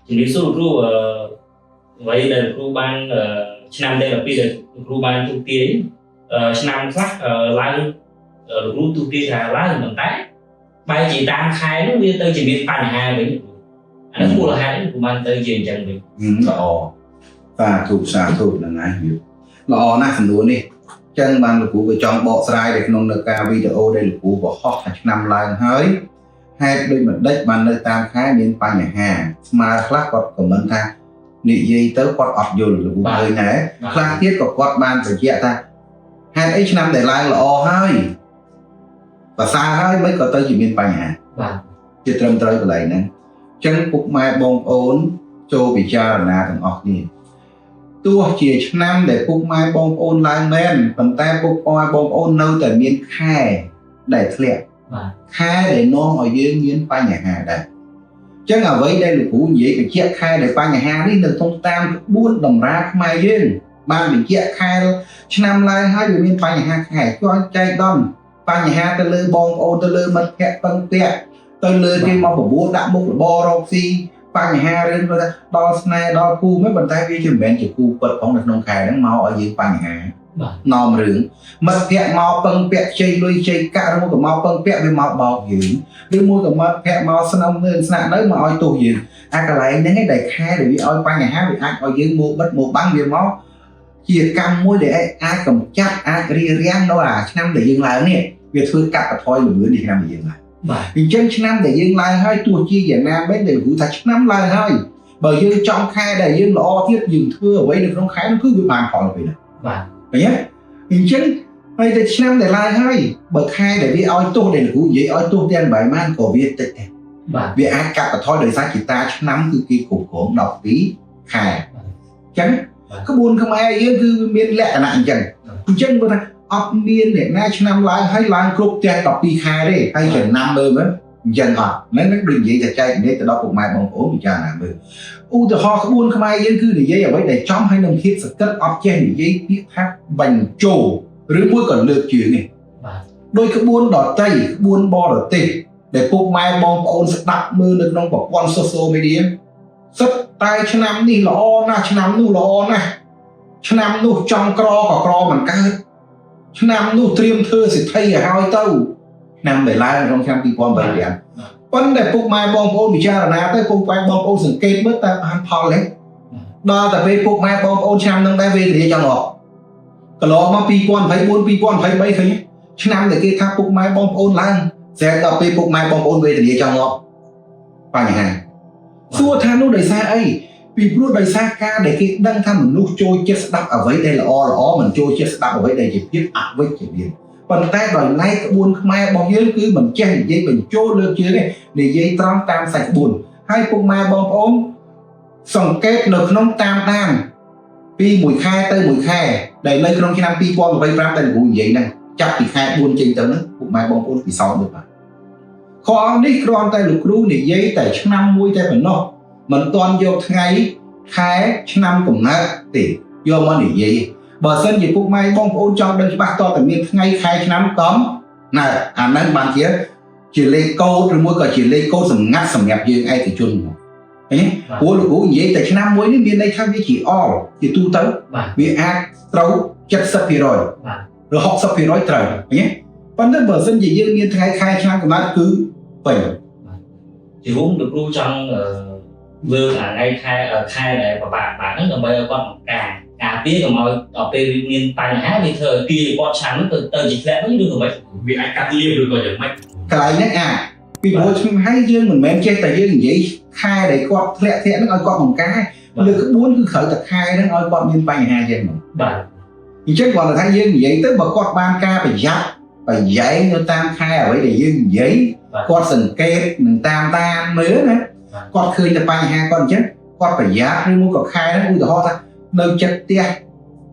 ជំរាបសួរលោកគ្រូអ្វីដែលលោកគ្រូបានឆ្នាំដែលពីដែលលោកគ្រូបានទូទាយឆ្នាំខ្លះឡើងលោកគ្រូទូទាយថាឡើងប៉ុន្តែបែរជាតាមខែនោះវាទៅជាមានបញ្ហាវិញអានោះមូលហេតុនេះគឺបានទៅជាអញ្ចឹងវិញល្អសាធុហ្នឹងហើយល្អណាស់សំណួរនេះចឹងបានលោកគ្រូក៏ចង់បកស្រាយនៅក្នុងការវីដេអូដែលលោកគ្រូបរហោះថាឆ្នាំឡើងហើយហេតុដូចម្ដេចបាននៅតាមខែមានបញ្ហាស្មើខ្លះគាត់ខមមិនថានិយាយទៅគាត់អត់យល់លោកគ្រូឃើញដែរខ្លះទៀតក៏គាត់បានបញ្ជាក់ថាហេតុអីឆ្នាំដែលឡើងល្អហើយប្រសើរហើយមិនក៏ទៅជាមានបញ្ហាបាទជាត្រឹមត្រូវកន្លែងហ្នឹងអញ្ចឹងពុកម៉ែបងប្អូនចូលពិចារណាទាំងអស់គ្នាទោះជាឆ្នាំដែលពុកម៉ែបងប្អូនឡើងមែនប៉ុន្តែពុកម៉ែបងប្អូននៅតែមានខែដែលធ្លាក់ខែដែលនាំឲ្យយើងមានបញ្ហាដែរអញ្ចឹងអ្វីដែលលោកគ្រូនិយាយបញ្ជាក់ខែដែលបញ្ហានេះនៅក្នុងតាមក្បួនតម្រាខ្មែរយើងបានបញ្ជាក់ខែឆ្នាំឡើងហើយវាមានបញ្ហាខែគាត់ចែកដំបញ្ហាទៅលើបងប្អូនទៅលើមិត្តភ័ក្តិពឹងពាក់ទៅលើគេមកបបួលដាក់មុខរបររកស៊ីបញ្ហារឿងគាត់ថាដល់ស្នេហ៍ដល់គូមិនប៉ុន្តែវាជាមិនមែនជាគូពិតផងនៅក្នុងខែហ្នឹងមកឲ្យយើងបញ្ហានាំរឿងមិត្តភ័ក្តិមកពឹងពាក់ជ័យលុយជ័យកាក់ឬមកក៏មកពឹងពាក់វាមកបោកយើងឬមួយក៏មិត្តភ័ក្តិមកស្នើមើលស្នាក់នៅមកឲ្យទោសយើងអាកន្លែងហ្នឹងឯងដែលខែដែលវាឲ្យបញ្ហាវាអាចឲ្យយើងមកបិទមកបាំងវាមកជាកម្មមួយដែលអាចកម្ចាត់អាចរារាំងនៅអាឆ្នាំដែលយើងឡើងនេះវាធ្វើកាត់បន្ថយលំឿននៃឆ្នាំដែលយើងឡើងអញ្ចឹងឆ្នាំដែលយើងឡើងហើយទោះជាយ៉ាងណាមិនដែលគ្រូថាឆ្នាំឡើងហើយបើយើងចង់ខែដែលយើងល្អទៀតយើងធ្វើអ្វីនៅក្នុងខែនោះគឺវាបានផលទៅណាបាទឃើញទេអញ្ចឹងហើយតែឆ្នាំដែលឡើងហើយបើខែដែលវាឲ្យទោសដែលគ្រូនិយាយឲ្យទោសទាំងបែបម៉ានក៏វាតិចដែរបាទវាអាចកាត់បន្ថយដោយសារជាតាឆ្នាំគឺគេគ្រប់គ្រង12ខែអញ្ចឹងក្បួនខ្មែរយើងគឺមានលក្ខណៈអញ្ចឹងបើថាអត់មានអ្នកណាឆ្នាំឡើងហើយឡើងគ្រប់ទាំង12ខែទេហើយចំណាំមើលមើលអញ្ចឹងអត់ហ្នឹងដូចនិយាយតែចែកនេះទៅដល់ពុកម៉ែបងប្អូនពិចារណាមើលឧទាហរណ៍ក្បួនខ្មែរយើងគឺនិយាយអ្វីដែលចំហើយនឹងភាពសក្តិអត់ចេះនិយាយពាក្យថាបញ្ចូលឬមួយក៏លើកជើងនេះបាទដោយក្បួនដតីក្បួនបរទេសដែលពុកម៉ែបងប្អូនស្ដាប់មើលនៅក្នុងប្រព័ន្ធ social media សិតតែឆ្នាំនេះល្អណាស់ឆ្នាំនោះល្អណាស់ឆ្នាំនោះចង់ក្រក៏ក្រមិនកើតឆ្នាំនោះត្រៀមធ្វើសិទ្ធិឲ្យហើយទៅឆ្នាំដែលឡើងក្នុងឆ្នាំ2025ប៉ុន្តែពុកម៉ែបងប្អូនពិចារណាទៅពុកម៉ែបងប្អូនសង្កេតមើលតើបានផលទេដល់តែពេលពុកម៉ែបងប្អូនឆ្នាំនឹងដែរវេទនាចង់អត់កន្លងមក2024 2023ឃើញឆ្នាំដែលគេថាពុកម៉ែបងប្អូនឡើងស្រាប់ដល់ពេលពុកម៉ែបងប្អូនវេទនាចង់អត់បញ្ហាសួរថានោះដោយសារអីពីព្រោះដោយសារការដែលគេដឹងថាមនុស្សចូលចិត្តស្ដាប់អ្វីដែលល្អមិនចូលចិត្តស្ដាប់អ្វីដែលជាភាពអវិជ្ជមានប៉ុន្តែដោយឡែកក្បួនខ្មែររបស់យើងគឺមិនចេះនិយាយបញ្ចូលលើកជើងទេនិយាយត្រង់តាមសាច់ក្បួនហើយពុកម៉ែបងប្អូនសង្កេតនៅក្នុងតាមពីមួយខែទៅមួយខែដែលនៅក្នុងឆ្នាំ2025ដែលគ្រូនិយាយហ្នឹងចាប់ពីខែ4ចេញទៅហ្នឹងពុកម៉ែបងប្អូនពិសោធន៍មើលបាទខនេះគ្រាន់តែលោកគ្រូនិយាយតែឆ្នាំមួយតែប៉ុណ្ណោះមិនទាន់យកថ្ងៃខែឆ្នាំកំណើតទេយកមកនិយាយបើសិនជាពុកម៉ែបងប្អូនចង់ដឹងច្បាស់តើមានថ្ងៃខែឆ្នាំកំណើតអាហ្នឹងបានជាលេខកូដឬមួយក៏ជាលេខកូដសម្ងាត់សម្រាប់យើងឯកជនឃើញព្រោះលោកគ្រូនិយាយតែឆ្នាំមួយនេះមានន័យថាវាជាអល់ជាទូទៅវាអាចត្រូវ 70% បាទឬ 60% ត្រូវឃើញប៉ុន្តែបើសិនជាយើងមានថ្ងៃខែឆ្នាំកំណើតគឺពេញជារួមលោកគ្រូចង់លើអាថ្ងៃខែដែលប្របាក់ហ្នឹងដើម្បីឲ្យគាត់ការពារកុំឲ្យដល់ពេលមានបញ្ហាវាធ្វើឲ្យគេគាត់ឆាំទៅជាធ្លាក់វិញឬក៏មិនវាអាចកាត់លៀបឬក៏យ៉ាងម៉េចកន្លែងហ្នឹងពីព្រោះខ្ញុំឲ្យយើងមិនមែនចេះតែយើងនិយាយខែដែលគាត់ធ្លាក់ហ្នឹងឲ្យគាត់បង្ការលើក្បួនគឺត្រូវតែខែហ្នឹងឲ្យគាត់មានបញ្ហាយ៉ាងហ្នឹងបាទអញ្ចឹងគាត់ថាយើងនិយាយទៅបើគាត់បានការប្រយ័ត្នប្រយែងនៅតាមខែអ្វីដែលយើងនិយាយគាត់សង្កេតនឹងតាមមើលណាគាត់ឃើញតែបញ្ហាគាត់អញ្ចឹងគាត់ប្រយ័ត្នឬមួយក៏ខែហ្នឹងឧទាហរណ៍ថានៅចិត្តផ្ទះ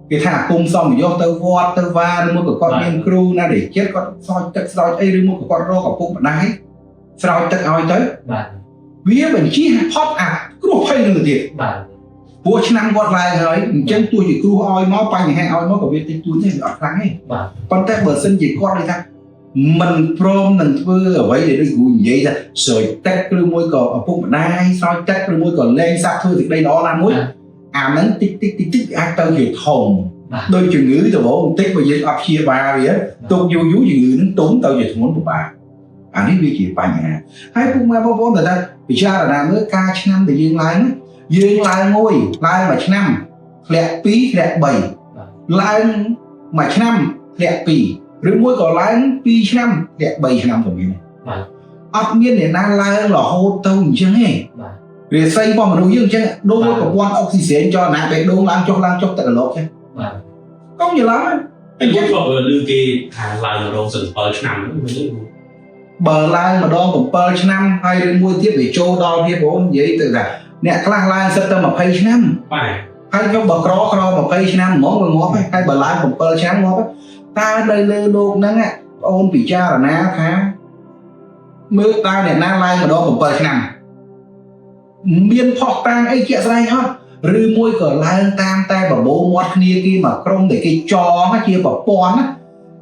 គេថាអាគុំសមយុទ្ធទៅវត្តទៅវាឬមួយក៏គាត់មានគ្រូណាដែលចិត្តគាត់ស្រោចទឹកស្រោចអីឬមួយក៏គាត់រកឪពុកម្ដាយស្រោចទឹកឲ្យទៅបាទវាបញ្ជាផុតអាគ្រោះភ័យនឹងទៅទៀតបាទព្រោះឆ្នាំគាត់ឡើងហើយអញ្ចឹងទោះជាគ្រោះឲ្យមកបញ្ហាឲ្យមកក៏វាតិចតួចទេវាអត់ខ្លាំងទេបាទប៉ុន្តែបើសិនជាគាត់និយាយថា mình prom mình thưa ở vậy để đi gùi vậy ra rồi tách cứ môi cỏ ở phúc đai soi tách cứ môi cỏ lên sát thưa thì đây đó là muối nắng tích ai tao hiểu thòng đôi chừng ngữ từ bộ tích bây giờ ấp chia ba vậy tục vô chừng ngữ nó tốn tao về thốn của bà ấy vì chỉ bà nhà hai phúc mai bố người ta vì cha là làm nữa ca năm thì dương lai ngôi lai mà năm lẹ pí lẹ bảy lai mà năm lẹ pí rồi mỗi còn lai pí năm lẹ bảy năm của mình ấp miên để na lai là hô tâu chứ nghe để xây qua mà nuôi dương chứ đôi có quan oxygen cho nè để đôi lan cho tất cả lột chứ không nhiều lắm anh cũng có đưa kia là đồ sừng ở năm bờ lai mà đo cũng bờ năm hay đến mua tiếp để trô đo kia bố vậy từ là nè các lai sẽ tâm mà pay năm hay trong bờ cro mà pay năm ngó hay bờ lai cũng bờ năm ngó ta đây lê đô nắng á ôn bị cha là ná thá mưa ta để na lai mà đo cũng bờ năm miên phọt tang ấy kia sai hết rư môi cờ lai tam tay bảo bố mót kia kia mà không để cái cho nó chia bảo pon á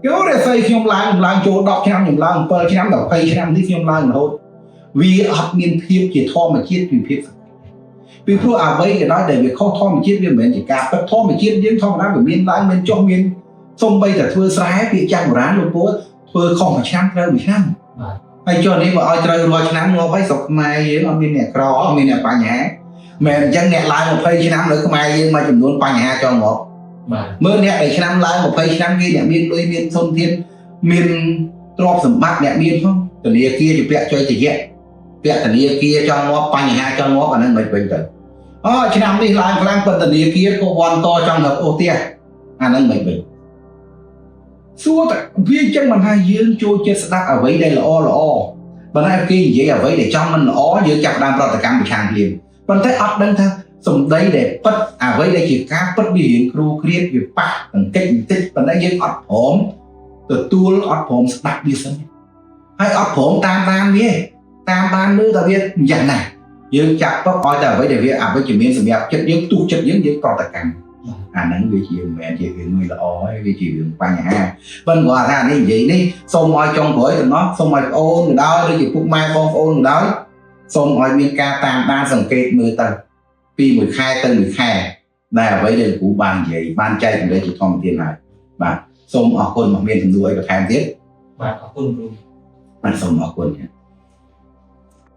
kéo để xây khi ông lang chỗ đọc cho năm nhầm lang per cho năm đọc pay cho năm đi khi ông lang thôi vì học miên thiệp chỉ thò mà chết vì thiệp vì phu vậy cái nói để việc không thò mà chết vì mình chỉ cả bất thò mà chết những thò mà đáp miên lang miên cho miên xong bây giờ thưa trái bị trang rán luôn bố thưa không phải năm đâu bị năm hay cho nên mà ai chơi rồi năm ngó phải sọc mai với ông miên nè cỏ miên nè bà nhã mẹ chân nhẹ lại một phây năm nữa có mai mà chừng luôn bà nhã cho ngọt mưa nè để năm lại một phây năm kia nè miên đôi miên thôn thiên miên drop sầm bát nè miên không từ nia kia thì vẽ cho chị vậy vẽ từ nia kia cho ngó bà nhã cho ngó và nên mình bình tĩnh chỉ năm đi lại lang phần từ nia kia có quan to trong hợp ô tia nên mình bình xua viên chân mình hai dương trôi chết đắc ở vậy đây là o và nay kia vậy ở vậy để trong mình ó giữa chặt đang rồi cả một hàng liền vẫn thấy ấp đang thang xong đây để bất vậy đây chỉ cá bất biểu hiện kêu kriết việc bạc bằng cách tích và đây dương ấp hổm từ tua ấp hổm đặt đi sân hay ấp hổm tam nữa ta biết dặn này dương chặt có coi ta vậy để việc với chỉ miếng sầm chất dương tu chất dương còn tất cả nắng vì chiều mẹ chị người là ói vì chiều qua nhà bên ngoài ra này vậy đi xong mọi trong tuổi thì nó xong mọi ôn đó đi chị phúc mai con ôn đó xong mọi miền ca tam ba sòng kê mưa tầng pi 12 tầng 12 là với đều của bàn vậy ban chay cũng đây chỉ thòng tiền này và xong ở quân mà miền đuôi có tham tiếp và ở quân bạn xong ở quân